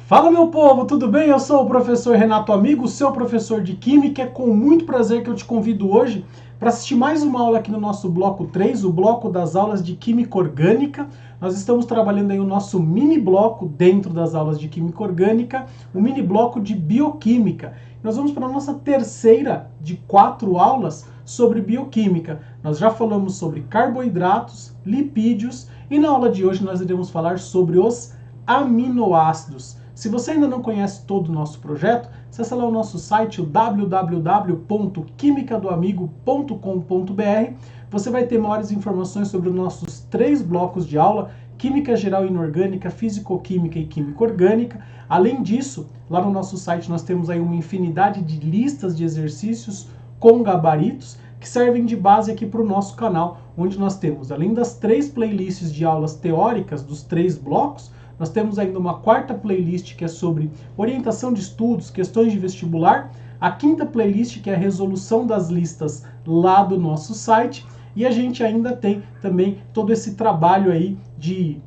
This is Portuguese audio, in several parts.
Fala, meu povo, tudo bem? Eu sou o professor Renato Amigo, seu professor de Química. É com muito prazer que eu te convido hoje para assistir mais uma aula aqui no nosso bloco 3, o bloco das aulas de Química Orgânica. Nós estamos trabalhando aí o nosso mini bloco dentro das aulas de Química Orgânica, o mini bloco de Bioquímica. Nós vamos para a nossa terceira de 4 aulas sobre Bioquímica. Nós já falamos sobre carboidratos, lipídios e na aula de hoje nós iremos falar sobre os aminoácidos. Se você ainda não conhece todo o nosso projeto, acesse lá o nosso site, o www.quimicadoamigo.com.br. Você vai ter maiores informações sobre os nossos 3 blocos de aula, Química Geral e Inorgânica, Físico-Química e Química Orgânica. Além disso, lá no nosso site nós temos aí uma infinidade de listas de exercícios com gabaritos que servem de base aqui para o nosso canal, onde nós temos, além das 3 playlists de aulas teóricas dos 3 blocos, nós temos ainda uma 4ª playlist que é sobre orientação de estudos, questões de vestibular, a 5ª playlist que é a resolução das listas lá do nosso site, e a gente ainda tem também todo esse trabalho aí de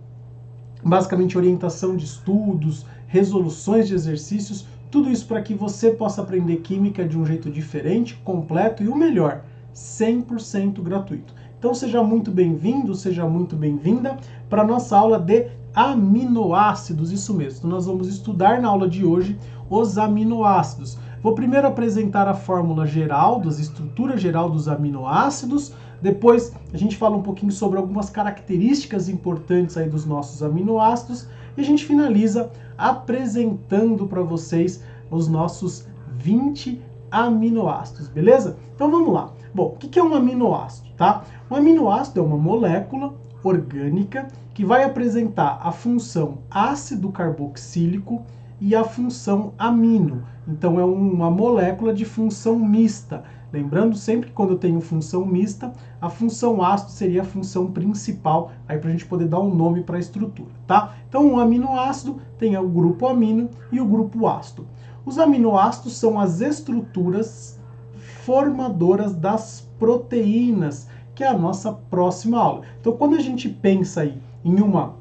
basicamente orientação de estudos, resoluções de exercícios, tudo isso para que você possa aprender química de um jeito diferente, completo e o melhor, 100% gratuito. Então seja muito bem-vindo, seja muito bem-vinda para a nossa aula de aminoácidos, isso mesmo. Então nós vamos estudar na aula de hoje os aminoácidos. Vou primeiro apresentar a fórmula geral, a estrutura geral dos aminoácidos, depois a gente fala um pouquinho sobre algumas características importantes aí dos nossos aminoácidos e a gente finaliza apresentando para vocês os nossos 20 aminoácidos, beleza? Então vamos lá. Bom, o que é um aminoácido, tá? Um aminoácido é uma molécula orgânica que vai apresentar a função ácido carboxílico e a função amino. Então é uma molécula de função mista. Lembrando sempre que quando eu tenho função mista, a função ácido seria a função principal, aí para a gente poder dar um nome para a estrutura, tá? Então um aminoácido tem o grupo amino e o grupo ácido. Os aminoácidos são as estruturas formadoras das proteínas, que é a nossa próxima aula. Então quando a gente pensa aí em uma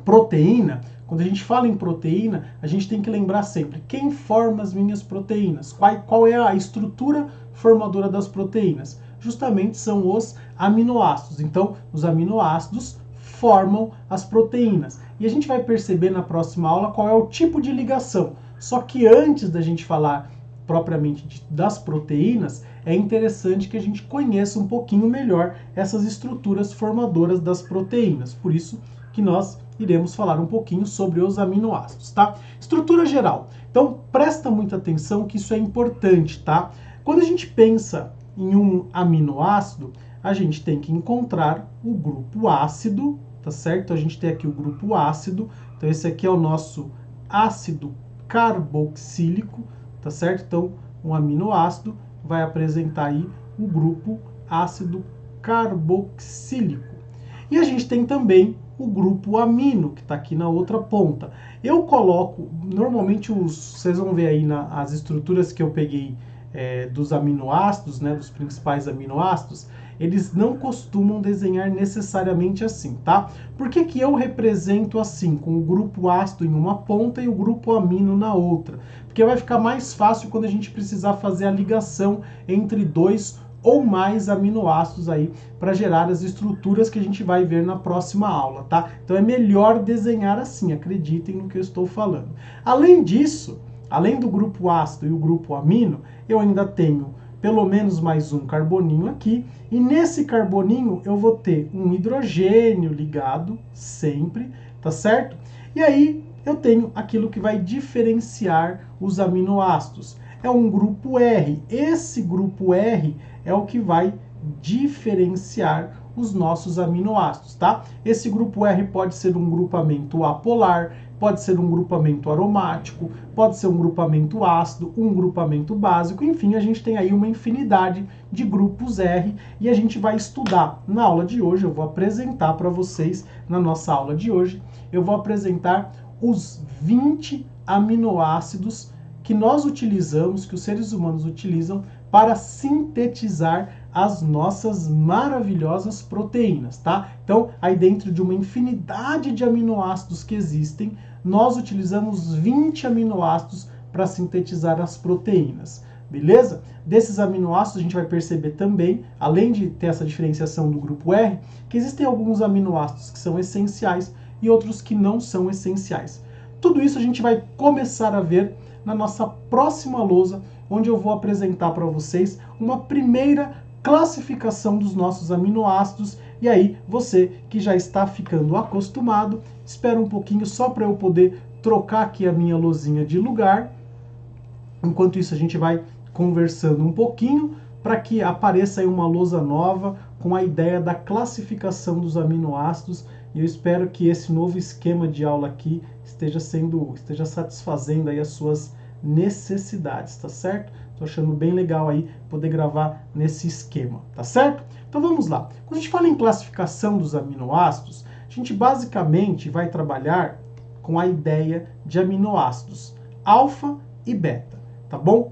proteína, quando a gente fala em proteína, a gente tem que lembrar sempre quem forma as minhas proteínas, qual é a estrutura formadora das proteínas. Justamente são os aminoácidos. Então, os aminoácidos formam as proteínas. E a gente vai perceber na próxima aula qual é o tipo de ligação. Só que antes da gente falar propriamente das proteínas, é interessante que a gente conheça um pouquinho melhor essas estruturas formadoras das proteínas. Por isso que nós iremos falar um pouquinho sobre os aminoácidos, tá? Estrutura geral. Então, presta muita atenção que isso é importante, tá? Quando a gente pensa em um aminoácido, a gente tem que encontrar o grupo ácido, tá certo? Então, a gente tem aqui o grupo ácido. Então, esse aqui é o nosso ácido carboxílico, tá certo? Então, um aminoácido vai apresentar aí o grupo ácido carboxílico. E a gente tem também o grupo amino, que está aqui na outra ponta. Eu coloco, normalmente vocês vão ver aí as estruturas que eu peguei dos aminoácidos, né, dos principais aminoácidos, eles não costumam desenhar necessariamente assim, tá? Por que que eu represento assim, com o grupo ácido em uma ponta e o grupo amino na outra? Porque vai ficar mais fácil quando a gente precisar fazer a ligação entre dois ou mais aminoácidos aí para gerar as estruturas que a gente vai ver na próxima aula, tá? Então é melhor desenhar assim, acreditem no que eu estou falando. Além disso, além do grupo ácido e o grupo amino, eu ainda tenho pelo menos mais um carboninho aqui, e nesse carboninho eu vou ter um hidrogênio ligado sempre, tá certo? E aí eu tenho aquilo que vai diferenciar os aminoácidos. É um grupo R. Esse grupo R é o que vai diferenciar os nossos aminoácidos, tá? Esse grupo R pode ser um grupamento apolar, pode ser um grupamento aromático, pode ser um grupamento ácido, um grupamento básico, enfim, a gente tem aí uma infinidade de grupos R e a gente vai estudar. Na aula de hoje, eu vou apresentar para vocês, na nossa aula de hoje, eu vou apresentar os 20 aminoácidos que nós utilizamos, que os seres humanos utilizam para sintetizar as nossas maravilhosas proteínas, tá? Então, aí dentro de uma infinidade de aminoácidos que existem, nós utilizamos 20 aminoácidos para sintetizar as proteínas, beleza? Desses aminoácidos a gente vai perceber também, além de ter essa diferenciação do grupo R, que existem alguns aminoácidos que são essenciais e outros que não são essenciais. Tudo isso a gente vai começar a ver na nossa próxima lousa, onde eu vou apresentar para vocês uma primeira classificação dos nossos aminoácidos. E aí, você que já está ficando acostumado, espera um pouquinho só para eu poder trocar aqui a minha lousinha de lugar. Enquanto isso, a gente vai conversando um pouquinho para que apareça aí uma lousa nova com a ideia da classificação dos aminoácidos. E eu espero que esse novo esquema de aula aqui esteja satisfazendo aí as suas necessidades, tá certo? Tô achando bem legal aí poder gravar nesse esquema, tá certo? Então vamos lá. Quando a gente fala em classificação dos aminoácidos, a gente basicamente vai trabalhar com a ideia de aminoácidos alfa e beta, tá bom?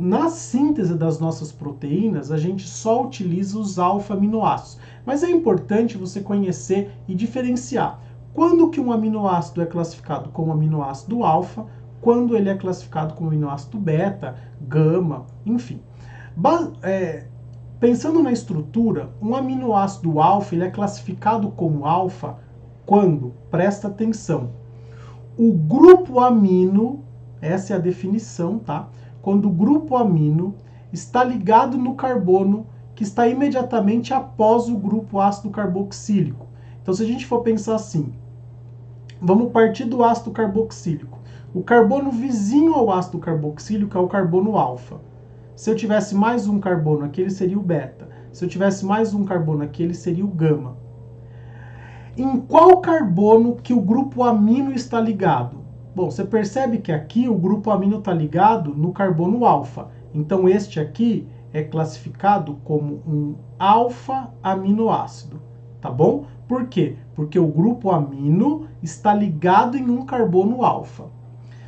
Na síntese das nossas proteínas, a gente só utiliza os alfa-aminoácidos. Mas é importante você conhecer e diferenciar quando que um aminoácido é classificado como aminoácido alfa, quando ele é classificado como aminoácido beta, gama, enfim. Pensando na estrutura, um aminoácido alfa ele é classificado como alfa quando, presta atenção, o grupo amino, essa é a definição, tá? Quando o grupo amino está ligado no carbono que está imediatamente após o grupo ácido carboxílico. Então, se a gente for pensar assim, vamos partir do ácido carboxílico. O carbono vizinho ao ácido carboxílico é o carbono alfa. Se eu tivesse mais um carbono aqui, ele seria o beta. Se eu tivesse mais um carbono aqui, ele seria o gama. Em qual carbono que o grupo amino está ligado? Bom, você percebe que aqui o grupo amino está ligado no carbono alfa. Então, este aqui é classificado como um alfa-aminoácido, tá bom? Por quê? Porque o grupo amino está ligado em um carbono alfa.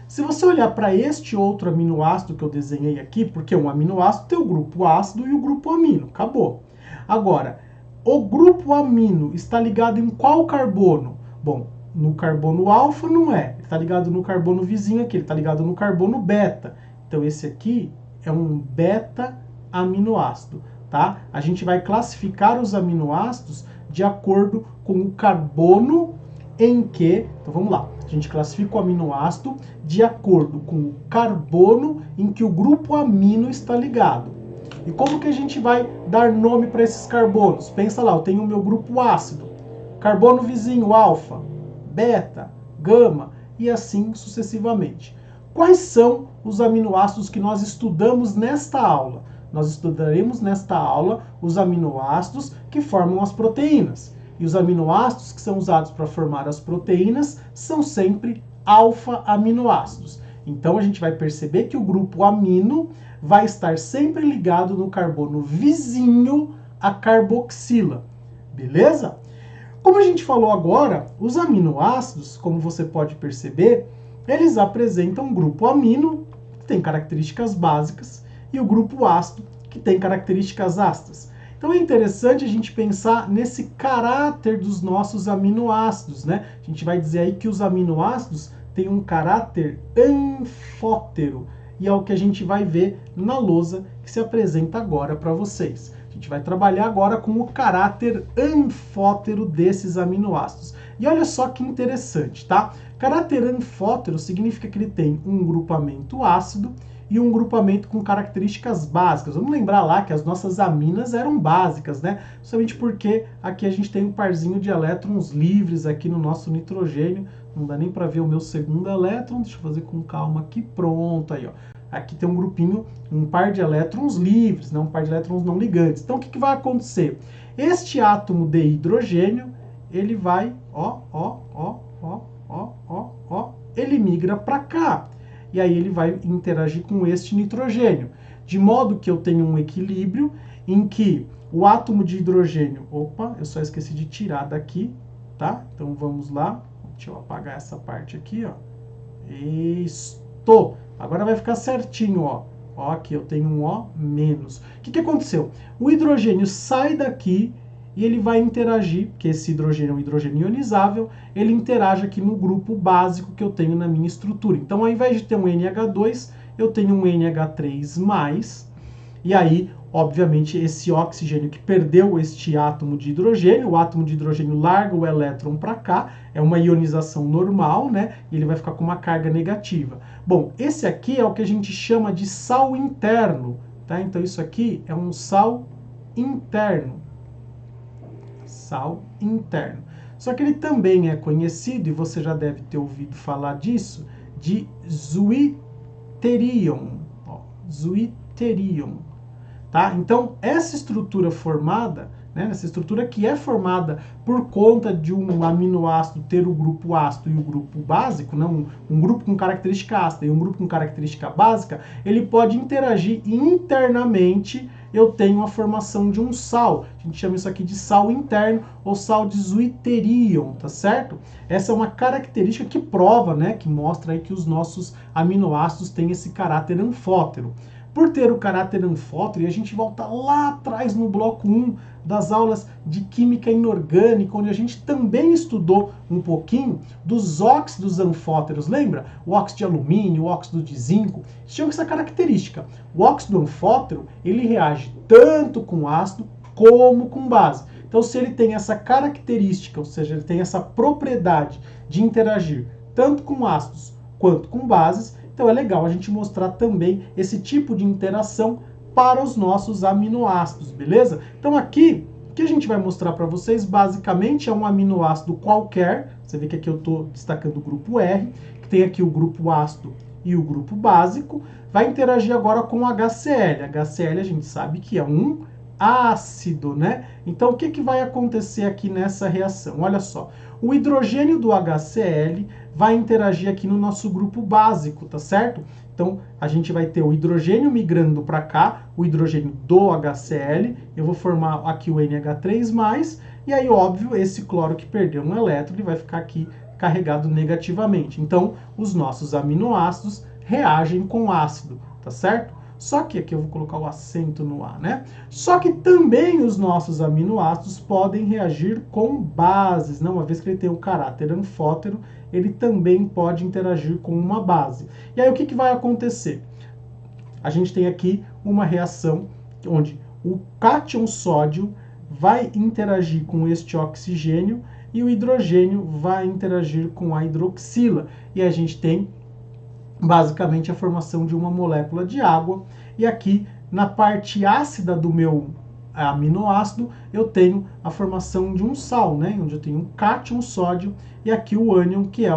Se você olhar para este outro aminoácido que eu desenhei aqui, porque um aminoácido tem o grupo ácido e o grupo amino, acabou. Agora, o grupo amino está ligado em qual carbono? Bom, no carbono alfa não é, ele está ligado no carbono vizinho aqui, ele está ligado no carbono beta. Então esse aqui é um beta-aminoácido, tá? A gente vai classificar os aminoácidos de acordo com o carbono em que... Então vamos lá, a gente classifica o aminoácido de acordo com o carbono em que o grupo amino está ligado. E como que a gente vai dar nome para esses carbonos? Pensa lá, eu tenho o meu grupo ácido, carbono vizinho alfa, beta, gama e assim sucessivamente. Quais são os aminoácidos que nós estudamos nesta aula? Nós estudaremos nesta aula os aminoácidos que formam as proteínas. E os aminoácidos que são usados para formar as proteínas são sempre alfa-aminoácidos. Então a gente vai perceber que o grupo amino vai estar sempre ligado no carbono vizinho à carboxila. Beleza? Como a gente falou agora, os aminoácidos, como você pode perceber, eles apresentam um grupo amino, que tem características básicas, e o grupo ácido, que tem características ácidas. Então é interessante a gente pensar nesse caráter dos nossos aminoácidos, né? A gente vai dizer aí que os aminoácidos têm um caráter anfótero, e é o que a gente vai ver na lousa que se apresenta agora para vocês. A gente vai trabalhar agora com o caráter anfótero desses aminoácidos. E olha só que interessante, tá? Caráter anfótero significa que ele tem um grupamento ácido e um grupamento com características básicas. Vamos lembrar lá que as nossas aminas eram básicas, né? Somente porque aqui a gente tem um parzinho de elétrons livres aqui no nosso nitrogênio. Não dá nem para ver o meu segundo elétron. Deixa eu fazer com calma aqui. Pronto, aí, ó. Aqui tem um grupinho, um par de elétrons livres, né? Um par de elétrons não ligantes. Então, o que vai acontecer? Este átomo de hidrogênio, ele vai, ele migra para cá. E aí ele vai interagir com este nitrogênio. De modo que eu tenho um equilíbrio em que o átomo de hidrogênio... Opa, eu só esqueci de tirar daqui, tá? Então vamos lá. Deixa eu apagar essa parte aqui, ó. Isto. Agora vai ficar certinho, ó. Ó, aqui eu tenho um O menos. O que aconteceu? O hidrogênio sai daqui e ele vai interagir, porque esse hidrogênio é um hidrogênio ionizável, ele interage aqui no grupo básico que eu tenho na minha estrutura. Então, ao invés de ter um NH2, eu tenho um NH3+, e aí, obviamente, esse oxigênio que perdeu este átomo de hidrogênio, o átomo de hidrogênio larga o elétron para cá, é uma ionização normal, né? E ele vai ficar com uma carga negativa. Bom, esse aqui é o que a gente chama de sal interno, tá? Então, isso aqui é um sal interno. Sal interno. Só que ele também é conhecido, e você já deve ter ouvido falar disso, de zwitterion. Ó, zwitterion. Tá? Então, essa estrutura formada, né, essa estrutura que é formada por conta de um aminoácido ter o grupo ácido e o grupo básico, né, um grupo com característica ácida e um grupo com característica básica, ele pode interagir internamente. Eu tenho a formação de um sal. A gente chama isso aqui de sal interno ou sal de zwitterion, tá certo? Essa é uma característica que prova, né, que mostra aí que os nossos aminoácidos têm esse caráter anfótero. Por ter o caráter anfótero, e a gente volta lá atrás no bloco 1 das aulas de química inorgânica, onde a gente também estudou um pouquinho dos óxidos anfóteros, lembra? O óxido de alumínio, o óxido de zinco, tinham essa característica. O óxido anfótero, ele reage tanto com ácido como com base. Então, se ele tem essa característica, ou seja, ele tem essa propriedade de interagir tanto com ácidos quanto com bases, então é legal a gente mostrar também esse tipo de interação para os nossos aminoácidos, beleza? Então aqui, o que a gente vai mostrar para vocês basicamente é um aminoácido qualquer. Você vê que aqui eu estou destacando o grupo R, que tem aqui o grupo ácido e o grupo básico. Vai interagir agora com o HCl. HCl a gente sabe que é um ácido, né? Então o que vai acontecer aqui nessa reação? Olha só, o hidrogênio do HCl vai interagir aqui no nosso grupo básico, tá certo? Então, a gente vai ter o hidrogênio migrando para cá, o hidrogênio do HCl, eu vou formar aqui o NH3+, e aí, óbvio, esse cloro que perdeu um elétron, ele vai ficar aqui carregado negativamente. Então, os nossos aminoácidos reagem com ácido, tá certo? Só que aqui eu vou colocar o acento no A, né? Só que também os nossos aminoácidos podem reagir com bases, né? Uma vez que ele tem o caráter anfótero, ele também pode interagir com uma base. E aí o que vai acontecer? A gente tem aqui uma reação onde o cátion sódio vai interagir com este oxigênio e o hidrogênio vai interagir com a hidroxila. E a gente tem basicamente a formação de uma molécula de água, e aqui na parte ácida do meu aminoácido eu tenho a formação de um sal, né, onde eu tenho um cátion sódio e aqui o ânion, que é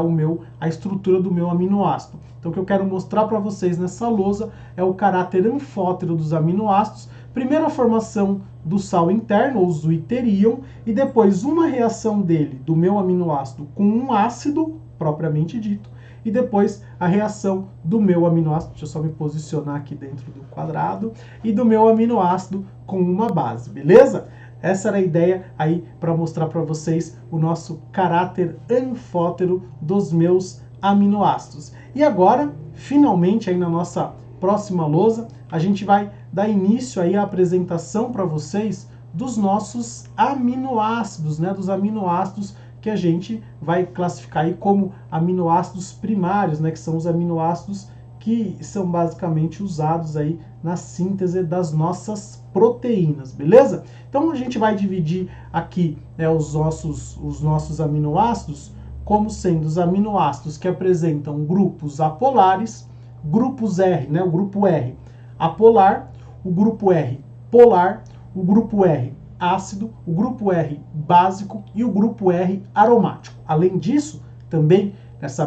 a estrutura do meu aminoácido. Então o que eu quero mostrar para vocês nessa lousa é o caráter anfótero dos aminoácidos. Primeiro a formação do sal interno, ou zwitterion, e depois uma reação dele, do meu aminoácido, com um ácido propriamente dito, e depois a reação do meu aminoácido, deixa eu só me posicionar aqui dentro do quadrado, e do meu aminoácido com uma base, beleza? Essa era a ideia aí para mostrar para vocês o nosso caráter anfótero dos meus aminoácidos. E agora, finalmente, aí na nossa próxima lousa, a gente vai dar início aí à apresentação para vocês dos nossos aminoácidos, né? Dos aminoácidos que a gente vai classificar aí como aminoácidos primários, né, que são os aminoácidos que são basicamente usados aí na síntese das nossas proteínas, beleza? Então a gente vai dividir aqui os nossos aminoácidos como sendo os aminoácidos que apresentam grupos apolares, grupos R, né, o grupo R apolar, o grupo R polar, o grupo R ácido, o grupo R básico e o grupo R aromático. Além disso, também nessa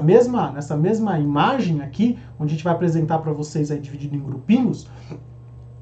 mesma imagem aqui, onde a gente vai apresentar para vocês aí dividido em grupinhos,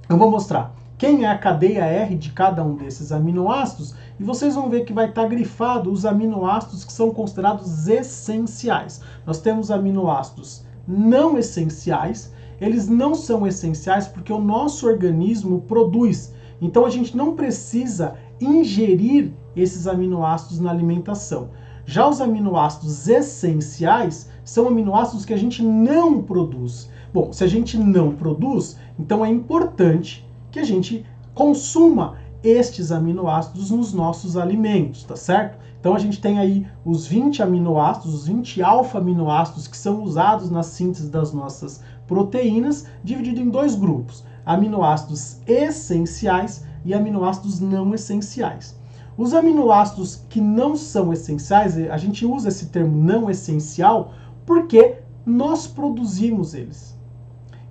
eu vou mostrar quem é a cadeia R de cada um desses aminoácidos e vocês vão ver que vai estar grifado os aminoácidos que são considerados essenciais. Nós temos aminoácidos não essenciais, eles não são essenciais porque o nosso organismo produz. Então a gente não precisa ingerir esses aminoácidos na alimentação. Já os aminoácidos essenciais são aminoácidos que a gente não produz. Bom, se a gente não produz, então é importante que a gente consuma estes aminoácidos nos nossos alimentos, tá certo? Então a gente tem aí os 20 aminoácidos, os 20 alfa-aminoácidos que são usados na síntese das nossas proteínas, dividido em dois grupos: aminoácidos essenciais e aminoácidos não essenciais. Os aminoácidos que não são essenciais, a gente usa esse termo não essencial porque nós produzimos eles.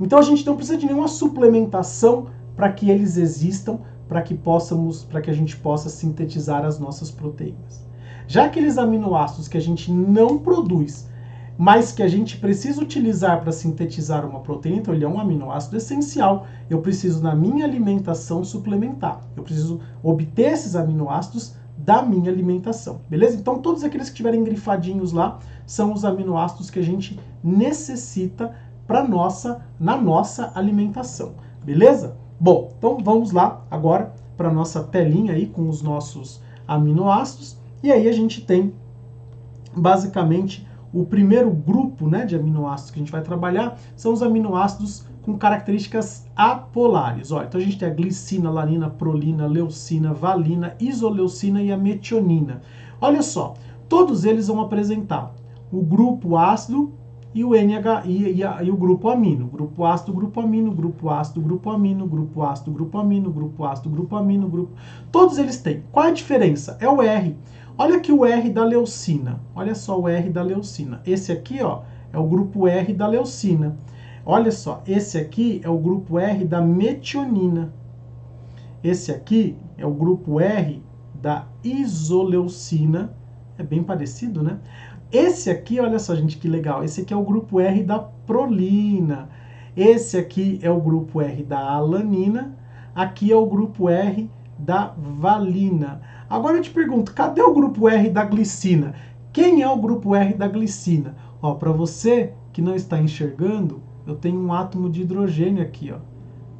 Então a gente não precisa de nenhuma suplementação para que eles existam, para que a gente possa sintetizar as nossas proteínas. Já aqueles aminoácidos que a gente não produz, mas que a gente precisa utilizar para sintetizar uma proteína, então ele é um aminoácido essencial, eu preciso na minha alimentação suplementar. Eu preciso obter esses aminoácidos da minha alimentação, beleza? Então todos aqueles que estiverem grifadinhos lá são os aminoácidos que a gente necessita na nossa alimentação, beleza? Bom, então vamos lá agora para a nossa telinha aí com os nossos aminoácidos, e aí a gente tem basicamente o primeiro grupo, né, de aminoácidos que a gente vai trabalhar são os aminoácidos com características apolares. Olha, então a gente tem a glicina, alanina, prolina, leucina, valina, isoleucina e a metionina. Olha só, todos eles vão apresentar o grupo ácido e o NH e o grupo amino. Grupo ácido, grupo amino, grupo ácido, grupo amino, grupo ácido, grupo amino, grupo ácido, grupo amino, grupo... Todos eles têm. Qual é a diferença? É o R. Olha aqui o R da leucina. Olha só o R da leucina. Esse aqui, ó, é o grupo R da leucina. Olha só, esse aqui é o grupo R da metionina. Esse aqui é o grupo R da isoleucina. É bem parecido, né? Esse aqui, olha só, gente, que legal. Esse aqui é o grupo R da prolina. Esse aqui é o grupo R da alanina. Aqui é o grupo R da valina. Agora eu te pergunto, cadê o grupo R da glicina? Quem é o grupo R da glicina? Ó, para você que não está enxergando, eu tenho um átomo de hidrogênio aqui, ó.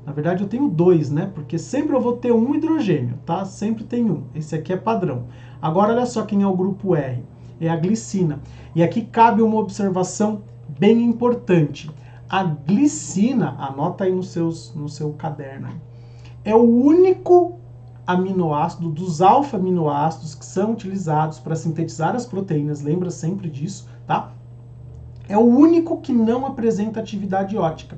Na verdade eu tenho dois, né? Porque sempre eu vou ter um hidrogênio, tá? Sempre tem um. Esse aqui é padrão. Agora olha só quem é o grupo R. É a glicina. E aqui cabe uma observação bem importante. A glicina, anota aí no seu caderno, é o único aminoácido dos alfa-aminoácidos que são utilizados para sintetizar as proteínas, lembra sempre disso, tá? É o único que não apresenta atividade ótica,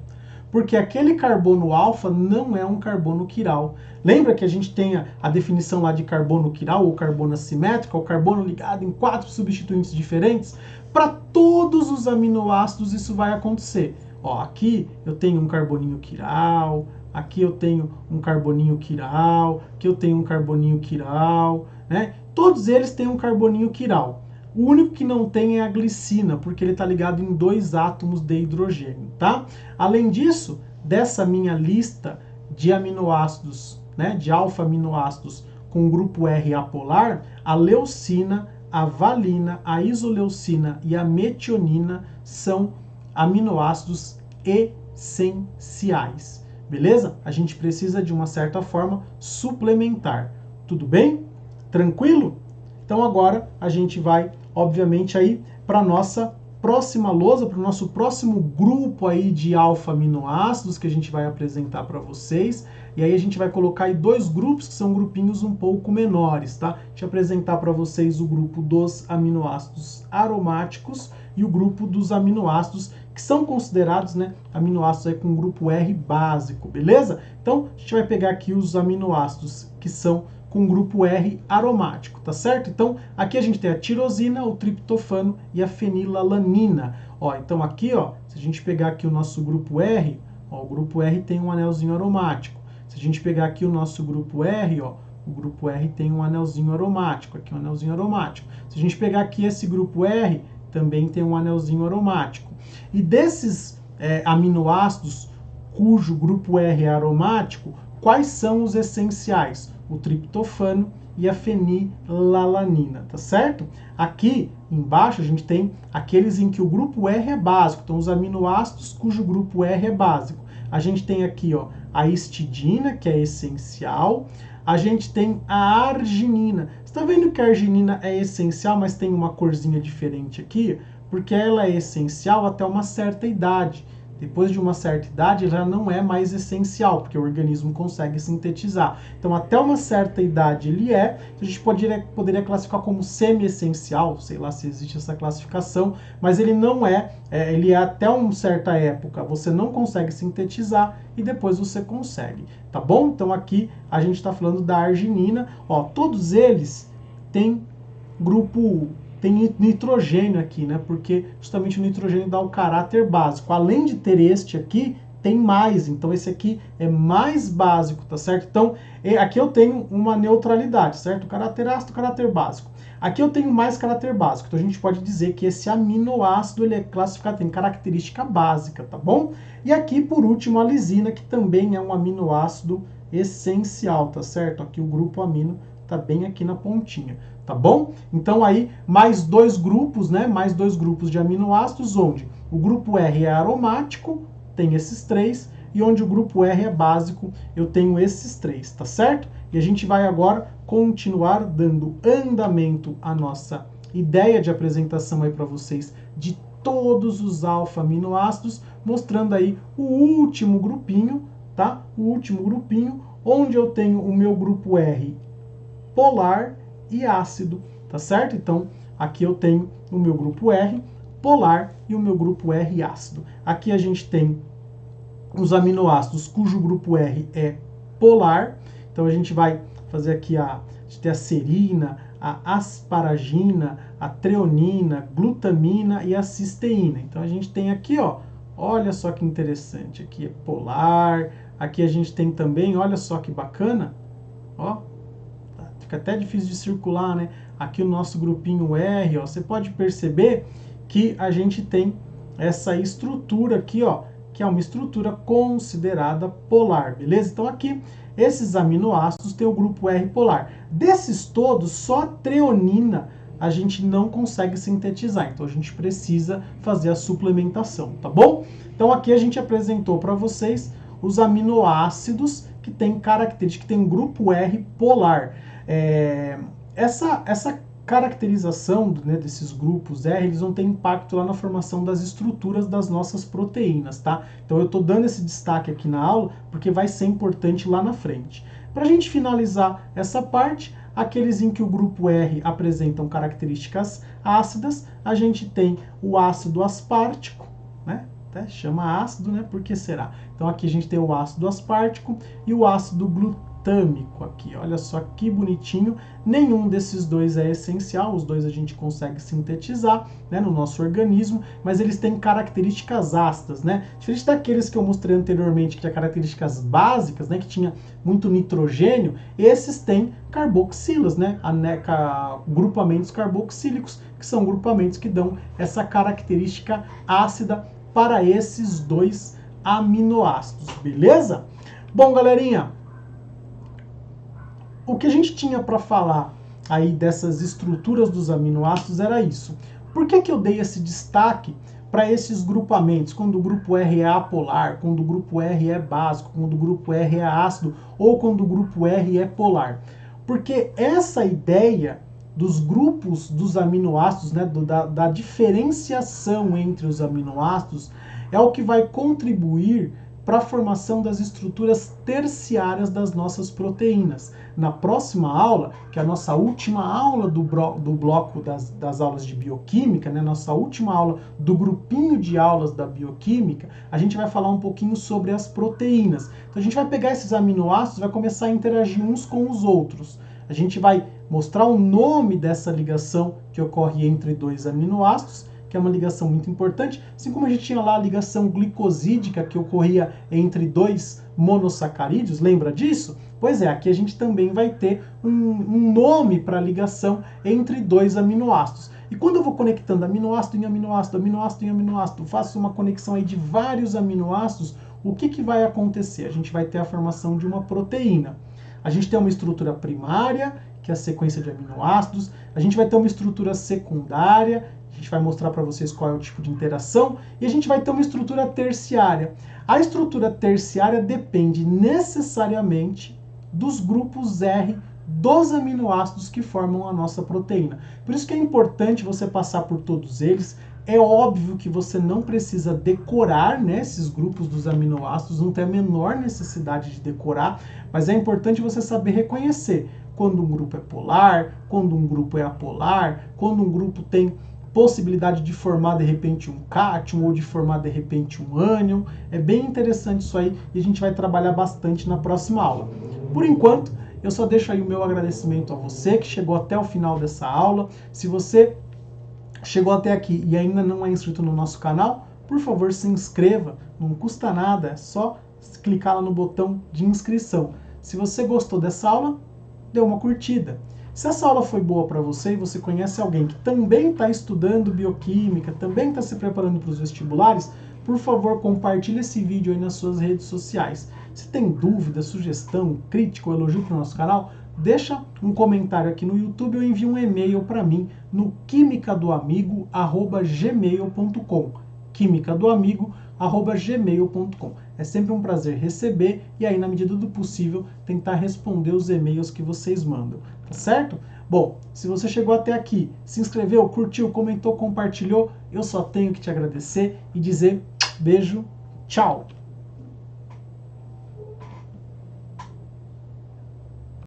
porque aquele carbono alfa não é um carbono quiral. Lembra que a gente tem a definição lá de carbono quiral ou carbono assimétrico, o carbono ligado em 4 substituintes diferentes? Para todos os aminoácidos isso vai acontecer. Ó, aqui eu tenho um carboninho quiral, aqui eu tenho um carboninho quiral, aqui eu tenho um carboninho quiral, né? Todos eles têm um carboninho quiral. O único que não tem é a glicina, porque ele está ligado em 2 átomos de hidrogênio, tá? Além disso, dessa minha lista de aminoácidos, né, de alfa-aminoácidos com o grupo R apolar, a leucina, a valina, a isoleucina e a metionina são aminoácidos essenciais, beleza? A gente precisa, de uma certa forma, suplementar. Tudo bem? Tranquilo? Então agora a gente vai, obviamente, aí para a nossa próxima lousa, para o nosso próximo grupo aí de alfa-aminoácidos que a gente vai apresentar para vocês. E aí a gente vai colocar aí 2 grupos que são grupinhos um pouco menores, tá? Deixa eu apresentar para vocês o grupo dos aminoácidos aromáticos e o grupo dos aminoácidos que são considerados, né, aminoácidos aí com grupo R básico, beleza? Então a gente vai pegar aqui os aminoácidos que são com grupo R aromático, tá certo? Então, aqui a gente tem a tirosina, o triptofano e a fenilalanina. Ó, então aqui, ó, se a gente pegar aqui o nosso grupo R, ó, o grupo R tem um anelzinho aromático. Se a gente pegar aqui o nosso grupo R, ó, o grupo R tem um anelzinho aromático, aqui um anelzinho aromático. Se a gente pegar aqui esse grupo R, também tem um anelzinho aromático. E desses aminoácidos cujo grupo R é aromático, quais são os essenciais? O triptofano e a fenilalanina, tá certo? Aqui embaixo a gente tem aqueles em que o grupo R é básico, então os aminoácidos cujo grupo R é básico. A gente tem aqui, ó, a histidina, que é essencial. A gente tem a arginina. Você está vendo que a arginina é essencial, mas tem uma corzinha diferente aqui? Porque ela é essencial até uma certa idade. depois de uma certa idade, já não é mais essencial, porque o organismo consegue sintetizar. Então, até uma certa idade ele é, a gente poderia classificar como semi-essencial, sei lá se existe essa classificação, mas ele não é, ele é até uma certa época, você não consegue sintetizar e depois você consegue, tá bom? Então, aqui a gente está falando da arginina, ó, todos eles têm grupo, tem nitrogênio aqui, né? Porque justamente o nitrogênio dá o caráter básico. Além de ter este aqui, tem mais. Então esse aqui é mais básico, tá certo? Então aqui eu tenho uma neutralidade, certo? Caráter ácido, caráter básico. Aqui eu tenho mais caráter básico. Então a gente pode dizer que esse aminoácido ele é classificado, tem característica básica, tá bom? E aqui, por último, a lisina, que também é um aminoácido essencial, tá certo? Aqui o grupo amino tá bem aqui na pontinha, tá bom? Então aí mais dois grupos, né? Mais dois grupos de aminoácidos, onde o grupo R é aromático, tem esses três, e onde o grupo R é básico, eu tenho esses três, tá certo? E a gente vai agora continuar dando andamento à nossa ideia de apresentação aí para vocês de todos os alfa-aminoácidos, mostrando aí o último grupinho, tá? O último grupinho, onde eu tenho o meu grupo R polar e ácido, tá certo? Então, aqui eu tenho o meu grupo R polar e o meu grupo R ácido. Aqui a gente tem os aminoácidos cujo grupo R é polar. Então, a gente vai fazer aqui a gente tem a serina, a asparagina, a treonina, glutamina e a cisteína. Então, a gente tem aqui, ó, olha só que interessante, aqui é polar, aqui a gente tem também, olha só que bacana, ó, fica até difícil de circular, né? Aqui o nosso grupinho R, ó, você pode perceber que a gente tem essa estrutura aqui, ó, que é uma estrutura considerada polar, beleza? Então aqui, esses aminoácidos têm o grupo R polar. Desses todos, só a treonina a gente não consegue sintetizar, então a gente precisa fazer a suplementação, tá bom? Então aqui a gente apresentou para vocês os aminoácidos que têm característica, que tem grupo R polar. Essa caracterização, né, desses grupos R, eles vão ter impacto lá na formação das estruturas das nossas proteínas, tá? Então eu estou dando esse destaque aqui na aula porque vai ser importante lá na frente. Para a gente finalizar essa parte, aqueles em que o grupo R apresentam características ácidas, a gente tem o ácido aspartico, né? Até chama ácido, né? Por que será? Então aqui a gente tem o ácido aspartico e o ácido glutâmico aqui. Olha só que bonitinho. Nenhum desses dois é essencial, os dois a gente consegue sintetizar, né, no nosso organismo, mas eles têm características ácidas, né? Diferente daqueles que eu mostrei anteriormente, que tinha características básicas, né, que tinha muito nitrogênio, esses têm carboxilas, né? Grupamentos carboxílicos, que são grupamentos que dão essa característica ácida para esses dois aminoácidos, beleza? Bom, galerinha, o que a gente tinha para falar aí dessas estruturas dos aminoácidos era isso. Por que eu dei esse destaque para esses grupamentos, quando o grupo R é apolar, quando o grupo R é básico, quando o grupo R é ácido ou quando o grupo R é polar? Porque essa ideia dos grupos dos aminoácidos, né, da diferenciação entre os aminoácidos, é o que vai contribuir para a formação das estruturas terciárias das nossas proteínas. Na próxima aula, que é a nossa última aula do bloco das aulas de bioquímica, né, nossa última aula do grupinho de aulas da bioquímica, a gente vai falar um pouquinho sobre as proteínas. Então a gente vai pegar esses aminoácidos e vai começar a interagir uns com os outros. A gente vai mostrar o nome dessa ligação que ocorre entre dois aminoácidos, que é uma ligação muito importante, assim como a gente tinha lá a ligação glicosídica que ocorria entre dois monossacarídeos, lembra disso? Pois é, aqui a gente também vai ter um nome para a ligação entre dois aminoácidos. E quando eu vou conectando aminoácido em aminoácido, aminoácido em aminoácido, faço uma conexão aí de vários aminoácidos, o que vai acontecer? A gente vai ter a formação de uma proteína. A gente tem uma estrutura primária, que é a sequência de aminoácidos, a gente vai ter uma estrutura secundária, a gente vai mostrar para vocês qual é o tipo de interação, e a gente vai ter uma estrutura terciária. A estrutura terciária depende necessariamente dos grupos R dos aminoácidos que formam a nossa proteína. Por isso que é importante você passar por todos eles. É óbvio que você não precisa decorar, né, esses grupos dos aminoácidos, não tem a menor necessidade de decorar, mas é importante você saber reconhecer quando um grupo é polar, quando um grupo é apolar, quando um grupo tem possibilidade de formar de repente um cátion ou de formar de repente um ânion. É bem interessante isso aí e a gente vai trabalhar bastante na próxima aula. Por enquanto, eu só deixo aí o meu agradecimento a você que chegou até o final dessa aula. Se você chegou até aqui e ainda não é inscrito no nosso canal, por favor se inscreva, não custa nada, é só clicar lá no botão de inscrição. Se você gostou dessa aula, dê uma curtida. Se essa aula foi boa para você e você conhece alguém que também está estudando bioquímica, também está se preparando para os vestibulares, por favor compartilhe esse vídeo aí nas suas redes sociais. Se tem dúvida, sugestão, crítica ou elogio para o nosso canal, deixa um comentário aqui no YouTube ou envie um e-mail para mim no quimicadoamigo@gmail.com. quimicadoamigo@gmail.com. É sempre um prazer receber e aí, na medida do possível, tentar responder os e-mails que vocês mandam, tá certo? Bom, se você chegou até aqui, se inscreveu, curtiu, comentou, compartilhou, eu só tenho que te agradecer e dizer beijo, tchau!